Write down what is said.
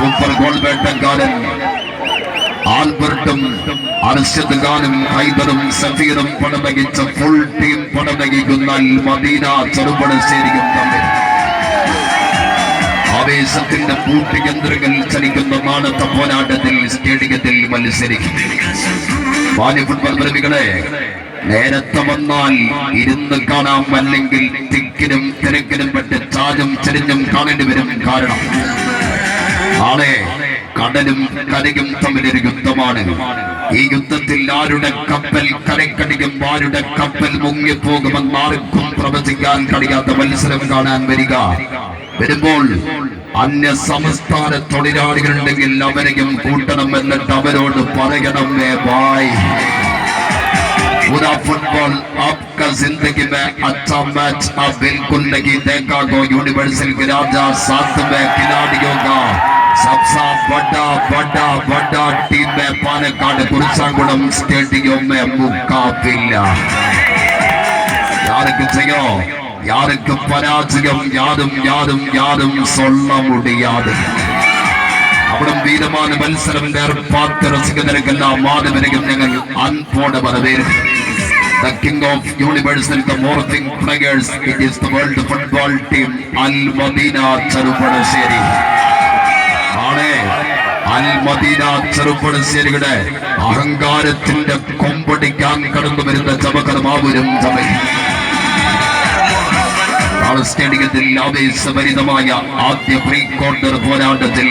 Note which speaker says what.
Speaker 1: Super goal വേട്ടക്കാരൻ ആൽബർട്ടും Arshad ഖാനും ഹൈദറും സഫീറും പടനയിച്ച full team പടനയിക്കുന്ന Medina ചെറുപടശ്ശേരിയും തമ്മിൽ ആവേശത്തിന്റെ കൂട്ടുകേന്ദ്രങ്ങൾ ചലിക്കുന്ന നാളത്തെ പോരാട്ടത്തിൽ സ്റ്റേഡിയത്തിൽ മത്സരിക്കും. വാലി ഫുട്ബോൾ പ്രേമികളെ, നേരത്തെ വന്നാൽ ഇരുന്ന് കാണാം, അല്ലെങ്കിൽ തിക്കിനും തിരക്കിനും പെട്ട് ചാഞ്ഞും ചെരിഞ്ഞും കാണേണ്ടി വരും. കാരണം നാളെ കടലും കരയും തമ്മിലൊരു യുദ്ധമാണ്. ഈ യുദ്ധത്തിൽ ആരുടെ കപ്പൽ കരക്കടിക്കും, ആരുടെ കപ്പൽ മുങ്ങിപ്പോകുമെന്ന് ആർക്കും പ്രവചിക്കാൻ കഴിയാത്ത മത്സരം കാണാൻ വരുമ്പോൾ അന്യ സംസ്ഥാന തൊഴിലാളികളുണ്ടെങ്കിൽ അവരെയും കൂട്ടണം, എന്നിട്ട് അവരോട് പറയണം, ബായ് पूरा फुटबॉल आपका जिंदगी में अच्छा मैच आप बिल्कुल नहीं देखा तो यूनिवर्सल गिराजा साथ में खिलाड़ियों का सबसे बड़ा टीम में पालक्काട് കുറിച്ചാംകുളം स्टेडियम में मुकाबला யாருக்கு ஜெயம் யாருக்கு பராஜயம் யாரும் சொல்ல முடியாது. അവിടെ വീരமான മത്സരം നേർപ്പാത്ത രസികർക്കെല്ലാം മാധവരെയും ഞങ്ങൾ അൻപോടെ വരവേൽക്കും. The king of universal, the morning players, it is the world football team Al Madina ചെറുപടശ്ശേരി. Al Medina ചെറുപടശ്ശേരിയുടെ അഹങ്കാരത്തിന്റെ കൊമ്പടിക്കാൻ കടന്നു വരുന്ന ചമകരമാപുരം സ്റ്റേഡിയത്തിൽ ആവേശഭരിതമായ ആദ്യ പ്രീ ക്വാർട്ടർ പോരാട്ടത്തിൽ